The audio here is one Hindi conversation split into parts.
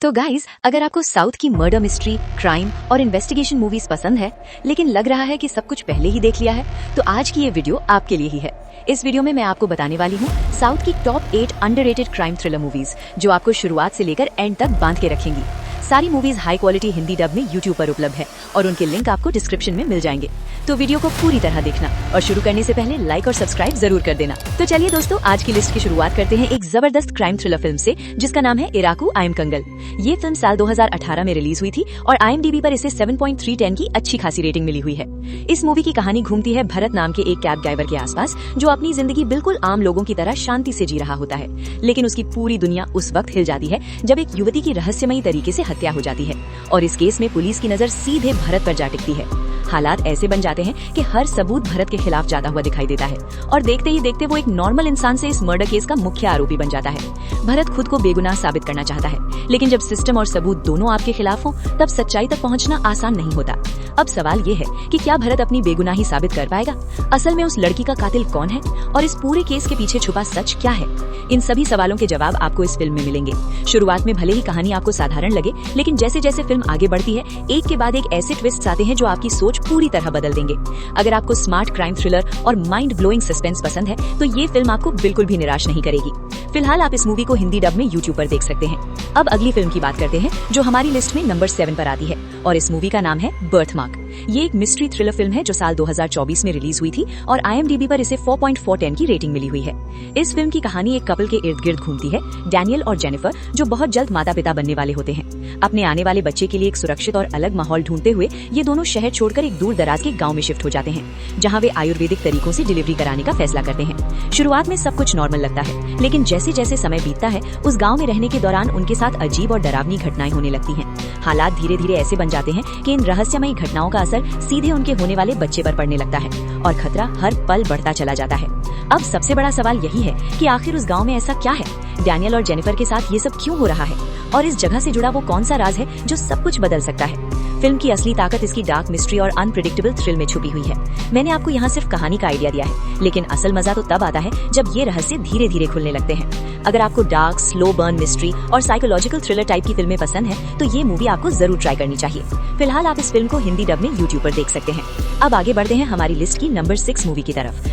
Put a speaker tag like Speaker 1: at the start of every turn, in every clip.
Speaker 1: तो गाइज, अगर आपको साउथ की मर्डर मिस्ट्री, क्राइम और इन्वेस्टिगेशन मूवीज पसंद है, लेकिन लग रहा है कि सब कुछ पहले ही देख लिया है, तो आज की ये वीडियो आपके लिए ही है। इस वीडियो में मैं आपको बताने वाली हूँ साउथ की top 8 underrated crime thriller movies, जो आपको शुरुआत से लेकर एंड तक बांध के रखेंगी। सारी movies high quality Hindi dub में यूट्यूब पर उपलब्ध है और उनके लिंक आपको डिस्क्रिप्शन में मिल जाएंगे। तो वीडियो को पूरी तरह देखना और शुरू करने से पहले लाइक और सब्सक्राइब जरूर कर देना। तो चलिए दोस्तों, आज की लिस्ट की शुरुआत करते हैं एक जबरदस्त क्राइम थ्रिलर फिल्म से, जिसका नाम है इराकू आई एम कंगल। ये फिल्म साल 2018 में रिलीज हुई थी और IMDb पर इसे 7.3 की अच्छी खासी रेटिंग मिली हुई है। इस मूवी की कहानी घूमती है भरत नाम के एक कैब ड्राइवर के आसपास, जो अपनी जिंदगी बिल्कुल आम लोगों की तरह शांति से जी रहा होता है, लेकिन उसकी पूरी दुनिया उस वक्त हिल जाती है जब एक युवती की रहस्यमयी तरीके से हत्या हो जाती है और इस केस में पुलिस की नजर सीधे भरत पर जा टिकती है। हालात ऐसे बन जाते हैं कि हर सबूत भरत के खिलाफ जाता हुआ दिखाई देता है और देखते ही देखते वो एक नॉर्मल इंसान से इस मर्डर केस का मुख्य आरोपी बन जाता है। भरत खुद को बेगुनाह साबित करना चाहता है, लेकिन जब सिस्टम और सबूत दोनों आपके खिलाफ हो, तब सच्चाई तक पहुंचना आसान नहीं होता। अब सवाल ये है कि क्या भरत अपनी बेगुनाही साबित कर पाएगा? असल में उस लड़की का कातिल कौन है और इस पूरे केस के पीछे छुपा सच क्या है? इन सभी सवालों के जवाब आपको इस फिल्म में मिलेंगे। शुरुआत में भले ही कहानी आपको साधारण लगे, लेकिन जैसे जैसे फिल्म आगे बढ़ती है, एक के बाद एक ऐसे ट्विस्ट आते हैं जो आपकी सोच पूरी तरह बदल देंगे। अगर आपको स्मार्ट क्राइम थ्रिलर और माइंड ब्लोइंग सस्पेंस पसंद है, तो ये फिल्म आपको बिल्कुल भी निराश नहीं करेगी। फिलहाल आप इस मूवी को हिंदी डब में यूट्यूब पर देख सकते हैं। अब अगली फिल्म की बात करते हैं, जो हमारी लिस्ट में नंबर 7 पर आती है, और इस मूवी का नाम है बर्थमार्क। ये एक मिस्ट्री थ्रिलर फिल्म है जो साल 2024 में रिलीज हुई थी और IMDb पर इसे 4.4 की रेटिंग मिली हुई है। इस फिल्म की कहानी एक कपल के इर्द गिर्द घूमती है, डैनियल और जेनिफर, जो बहुत जल्द माता पिता बनने वाले होते हैं। अपने आने वाले बच्चे के लिए एक सुरक्षित और अलग माहौल ढूंढते हुए ये दोनों शहर छोड़कर एक दूर दराज के गाँव में शिफ्ट हो जाते हैं, जहाँ वे आयुर्वेदिक तरीकों से डिलीवरी कराने का फैसला करते हैं। शुरुआत में सब कुछ नॉर्मल लगता है, लेकिन जैसे जैसे समय बीतता है, उस गाँव में रहने के दौरान उनके साथ अजीब और डरावनी घटनाएं होने लगती हैं। हालात धीरे धीरे ऐसे बन जाते हैं कि इन रहस्यमयी घटनाओं का असर सीधे उनके होने वाले बच्चे पर पड़ने लगता है और खतरा हर पल बढ़ता चला जाता है। अब सबसे बड़ा सवाल यही है कि आखिर उस गांव में ऐसा क्या है? डैनियल और जेनिफर के साथ ये सब क्यों हो रहा है? और इस जगह से जुड़ा वो कौन सा राज है जो सब कुछ बदल सकता है? फिल्म की असली ताकत इसकी डार्क मिस्ट्री और अनप्रेडिक्टेबल थ्रिल में छुपी हुई है। मैंने आपको यहाँ सिर्फ कहानी का आइडिया दिया है, लेकिन असल मजा तो तब आता है जब ये रहस्य धीरे धीरे खुलने लगते हैं। अगर आपको डार्क, स्लो बर्न मिस्ट्री और साइकोलॉजिकल थ्रिलर टाइप की फिल्में पसंद हैं, तो ये मूवी आपको जरूर ट्राई करनी चाहिए। फिलहाल आप इस फिल्म को हिंदी डब में यूट्यूब पर देख सकते हैं। अब आगे बढ़ते हैं हमारी लिस्ट की नंबर 6 मूवी की तरफ,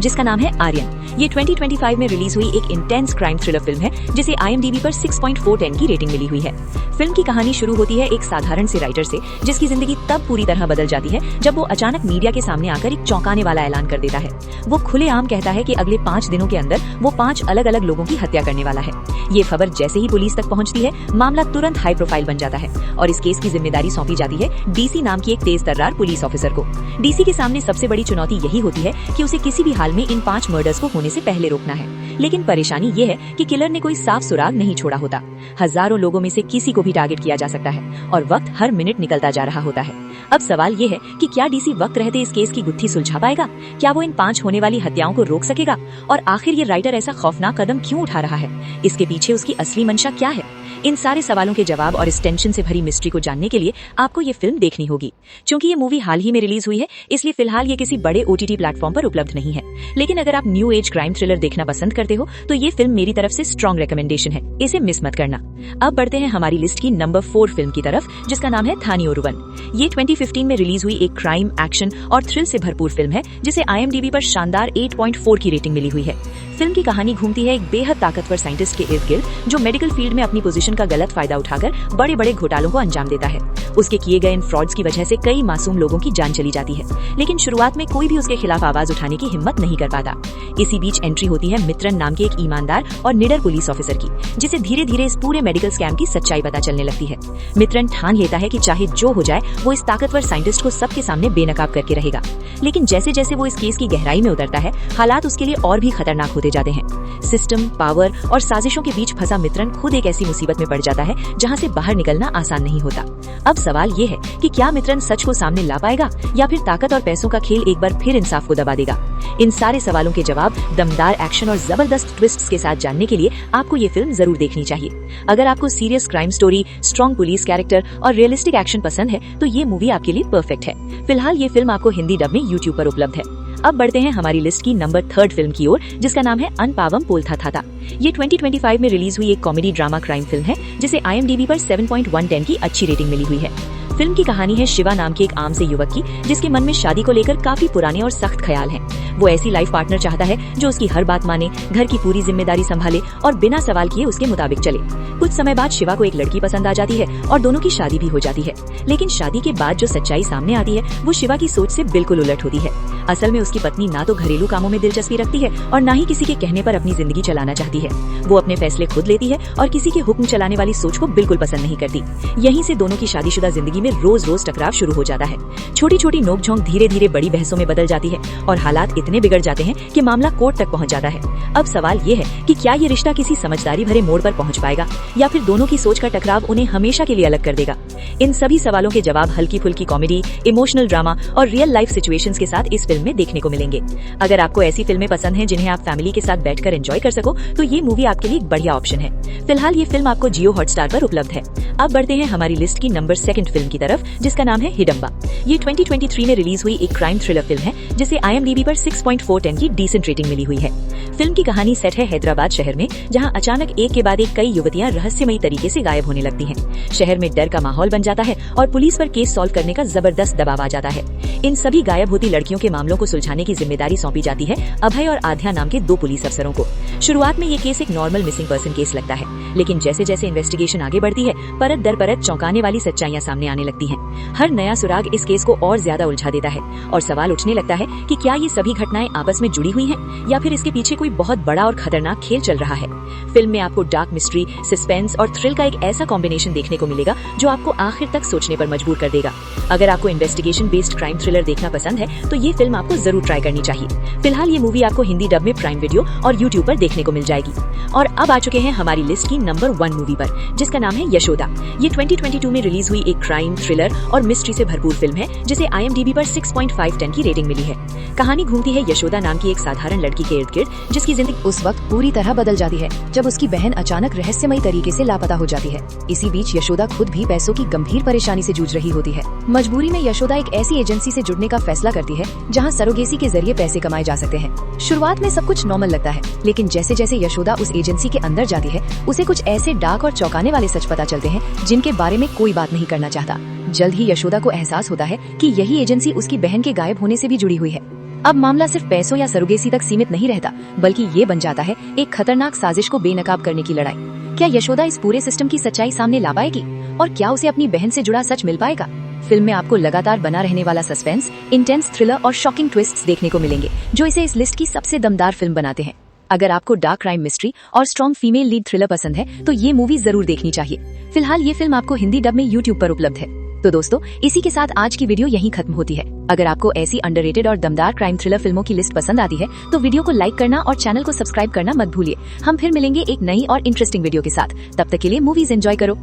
Speaker 1: जिसका नाम है आर्यन। ये 2025 में रिलीज हुई एक इंटेंस क्राइम थ्रिलर फिल्म है, जिसे IMDb पर 6.4 की रेटिंग मिली हुई है। फिल्म की कहानी शुरू होती है एक साधारण से राइटर से, जिसकी जिंदगी तब पूरी तरह बदल जाती है जब वो अचानक मीडिया के सामने आकर एक चौंकाने वाला ऐलान कर देता है। वो खुलेआम कहता है कि अगले 5 दिनों के अंदर वो 5 अलग अलग लोगों की हत्या करने वाला है। ये खबर जैसे ही पुलिस तक पहुंचती है, मामला तुरंत हाई प्रोफाइल बन जाता है और इस केस की जिम्मेदारी सौंपी जाती है DC नाम की एक तेज तर्रार पुलिस ऑफिसर को। DC के सामने सबसे बड़ी चुनौती यही होती है कि उसे किसी भी हाल में इन 5 मर्डर्स को होने से पहले रोकना है। लेकिन परेशानी ये है कि किलर ने कोई साफ सुराग नहीं छोड़ा होता। हजारों लोगों में से किसी को भी टारगेट किया जा सकता है और वक्त हर मिनट निकलता जा रहा होता है। अब सवाल ये है कि क्या DC वक्त रहते इस केस की गुत्थी सुलझा पाएगा? क्या वो इन 5 होने वाली हत्याओं को रोक सकेगा? और आखिर ये राइटर ऐसा खौफनाक कदम क्यों उठा रहा है? इसके पीछे उसकी असली मंशा क्या है? इन सारे सवालों के जवाब और इस टेंशन से भरी मिस्ट्री को जानने के लिए आपको ये फिल्म देखनी होगी। क्योंकि ये मूवी हाल ही में रिलीज हुई है, इसलिए फिलहाल ये किसी बड़े OTT प्लेटफॉर्म पर उपलब्ध नहीं है। लेकिन अगर आप न्यू एज क्राइम थ्रिलर देखना पसंद करते हो, तो ये फिल्म मेरी तरफ से स्ट्रॉन्ग रिकमेंडेशन है, इसे मिस मत करना। अब बढ़ते हैं हमारी लिस्ट की नंबर 4 फिल्म की तरफ, जिसका नाम है थानी ओरुवन। ये 2015 में रिलीज हुई एक क्राइम, एक्शन और थ्रिल से भरपूर फिल्म है, जिसे IMDb पर शानदार 8.4 की रेटिंग मिली हुई है। फिल्म की कहानी घूमती है एक बेहद ताकतवर साइंटिस्ट के इर्द गिर्द, जो मेडिकल फील्ड में अपनी पोजीशन का गलत फायदा उठाकर बड़े बड़े घोटालों को अंजाम देता है। उसके किए गए इन फ्रॉड्स की वजह से कई मासूम लोगों की जान चली जाती है, लेकिन शुरुआत में कोई भी उसके खिलाफ आवाज उठाने की हिम्मत नहीं कर पाता। इसी बीच एंट्री होती है मित्रन नाम के एक ईमानदार और निडर पुलिस ऑफिसर की, जिसे धीरे धीरे इस पूरे मेडिकल स्कैम की सच्चाई पता चलने लगती है। मित्रन ठान लेता है कि चाहे जो हो जाए, वो इस ताकतवर साइंटिस्ट को सबके सामने बेनकाब करके रहेगा। लेकिन जैसे जैसे वो इस केस की गहराई में उतरता है, हालात उसके लिए और भी खतरनाक होते जाते हैं। सिस्टम, पावर और साजिशों के बीच फंसा मित्रन खुद एक ऐसी मुसीबत में पड़ जाता है जहां से बाहर निकलना आसान नहीं होता। अब सवाल ये है कि क्या मित्रन सच को सामने ला पाएगा या फिर ताकत और पैसों का खेल एक बार फिर इंसाफ को दबा देगा? इन सारे सवालों के जवाब दमदार एक्शन और जबरदस्त ट्विस्ट्स के साथ जानने के लिए आपको ये फिल्म जरूर देखनी चाहिए। अगर आपको serious crime story, strong police character और रियलिस्टिक एक्शन पसंद है, तो ये मूवी आपके लिए परफेक्ट है। फिलहाल ये फिल्म आपको हिंदी डब में यूट्यूब पर उपलब्ध है। अब बढ़ते हैं हमारी लिस्ट की नंबर 3 फिल्म की ओर, जिसका नाम है अनपावम पोलथा थाता। ये 2025 में रिलीज हुई एक कॉमेडी ड्रामा क्राइम फिल्म है, जिसे IMDb पर 7.110 की अच्छी रेटिंग मिली हुई है। फिल्म की कहानी है शिवा नाम के एक आम से युवक की, जिसके मन में शादी को लेकर काफी पुराने और सख्त ख्याल हैं। वो ऐसी लाइफ पार्टनर चाहता है जो उसकी हर बात माने, घर की पूरी जिम्मेदारी संभाले और बिना सवाल किए उसके मुताबिक चले। कुछ समय बाद शिवा को एक लड़की पसंद आ जाती है और दोनों की शादी भी हो जाती है। लेकिन शादी के बाद जो सच्चाई सामने आती है वो शिवा की सोच से बिल्कुल उलट होती है। असल में उसकी पत्नी ना तो घरेलू कामों में दिलचस्पी रखती है और ना ही किसी के कहने पर अपनी जिंदगी चलाना चाहती है। वो अपने फैसले खुद लेती है और किसी के हुक्म चलाने वाली सोच को बिल्कुल पसंद नहीं करती। यहीं से दोनों की शादीशुदा जिंदगी में रोज रोज टकराव शुरू हो जाता है। छोटी छोटी नोकझोंक धीरे धीरे बड़ी बहसों में बदल जाती है और हालात इतने बिगड़ जाते हैं कि मामला कोर्ट तक पहुंच जाता है। अब सवाल ये है कि क्या ये रिश्ता किसी समझदारी भरे मोड़ पर पहुंच पाएगा या फिर दोनों की सोच का टकराव उन्हें हमेशा के लिए अलग कर देगा। इन सभी सवालों के जवाब हल्की फुल्की कॉमेडी, इमोशनल ड्रामा और रियल लाइफ सिचुएशंस के साथ इस फिल्म में देखने को मिलेंगे। अगर आपको ऐसी फिल्में पसंद हैं जिन्हें आप फैमिली के साथ बैठकर एंजॉय कर सको, तो ये मूवी आपके लिए एक बढ़िया ऑप्शन है। फिलहाल ये फिल्म आपको जियो हॉटस्टार पर उपलब्ध है। अब बढ़ते हैं हमारी लिस्ट की नंबर 2 फिल्म की तरफ, जिसका नाम है हिडम्बा। ये 2023 में रिलीज हुई एक क्राइम थ्रिलर फिल्म है, जिसे IMDb पर 6.410 की डिसेंट रेटिंग मिली हुई है। फिल्म की कहानी सेट है हैदराबाद शहर में, जहां अचानक एक के बाद एक कई युवतियां रहस्यमयी तरीके से गायब होने लगती हैं। शहर में डर का माहौल बन जाता है और पुलिस पर केस सॉल्व करने का जबरदस्त दबाव आ जाता है। इन सभी गायब होती लड़कियों के मामलों को सुलझाने की जिम्मेदारी सौंपी जाती है अभय और आध्या नाम के 2 पुलिस अफसरों को। शुरुआत में ये केस एक नॉर्मल मिसिंग पर्सन केस लगता है, लेकिन जैसे जैसे इन्वेस्टिगेशन आगे बढ़ती है, परत दर परत चौंकाने वाली सच्चाइयां सामने आने लगती हैं। हर नया सुराग इस केस को और ज्यादा उलझा देता है और सवाल उठने लगता है कि क्या ये सभी घटनाएं आपस में जुड़ी हुई हैं या फिर इसके पीछे कोई बहुत बड़ा और खतरनाक खेल चल रहा है। फिल्म में आपको डार्क मिस्ट्री, सस्पेंस और थ्रिल का एक ऐसा कॉम्बिनेशन देखने को मिलेगा जो आपको आखिर तक सोचने पर मजबूर कर देगा। अगर आपको इन्वेस्टिगेशन बेस्ड क्राइम थ्रिलर देखना पसंद है तो ये फिल्म आपको जरूर ट्राई करनी चाहिए। फिलहाल ये मूवी आपको हिंदी डब में प्राइम वीडियो और YouTube पर देखने को मिल जाएगी। और अब आ चुके हैं हमारी लिस्ट की नंबर 1 मूवी पर, जिसका नाम है यशोदा। ये 2022 में रिलीज हुई एक क्राइम थ्रिलर और मिस्ट्री से भरपूर फिल्म है, जिसे IMDb पर 6.510 की रेटिंग मिली है। कहानी घूमती है यशोदा नाम की एक साधारण लड़की के इर्द गिर्द, जिसकी जिंदगी उस वक्त पूरी तरह बदल जाती है जब उसकी बहन अचानक रहस्यमयी तरीके से लापता हो जाती है। इसी बीच यशोदा खुद भी पैसों की गंभीर परेशानी से जूझ रही होती है। मजबूरी में यशोदा एक ऐसी एजेंसी से जुड़ने का फैसला करती है जहां सरोगेसी के जरिए पैसे कमाए जा सकते हैं। शुरुआत में सब कुछ नॉर्मल लगता है, लेकिन जैसे जैसे यशोदा उस एजेंसी के अंदर जाती है, उसे कुछ ऐसे डार्क और चौंकाने वाले सच पता चलते हैं जिनके बारे में कोई बात नहीं करना चाहता। जल्द ही यशोदा को एहसास होता है कि यही एजेंसी उसकी बहन के गायब होने से भी जुड़ी हुई है। अब मामला सिर्फ पैसों या सरोगेसी तक सीमित नहीं रहता, बल्कि ये बन जाता है एक खतरनाक साजिश को बेनकाब करने की लड़ाई। क्या यशोदा इस पूरे सिस्टम की सच्चाई सामने ला पाएगी और क्या उसे अपनी बहन से जुड़ा सच मिल पाएगा? फिल्म में आपको लगातार बना रहने वाला सस्पेंस, इंटेंस थ्रिलर और शॉकिंग ट्विस्ट्स देखने को मिलेंगे, जो इसे इस लिस्ट की सबसे दमदार फिल्म बनाते हैं। अगर आपको डार्क क्राइम मिस्ट्री और स्ट्रॉन्ग फीमेल लीड थ्रिलर पसंद है तो ये मूवी जरूर देखनी चाहिए। फिलहाल ये फिल्म आपको हिंदी डब में YouTube पर उपलब्ध है। तो दोस्तों, इसी के साथ आज की वीडियो यहीं खत्म होती है। अगर आपको ऐसी अंडररेटेड और दमदार क्राइम थ्रिलर फिल्मों की लिस्ट पसंद आती है तो वीडियो को लाइक करना और चैनल को सब्सक्राइब करना मत भूलिए। हम फिर मिलेंगे एक नई और इंटरेस्टिंग वीडियो के साथ। तब तक के लिए मूवीज एंजॉय करो।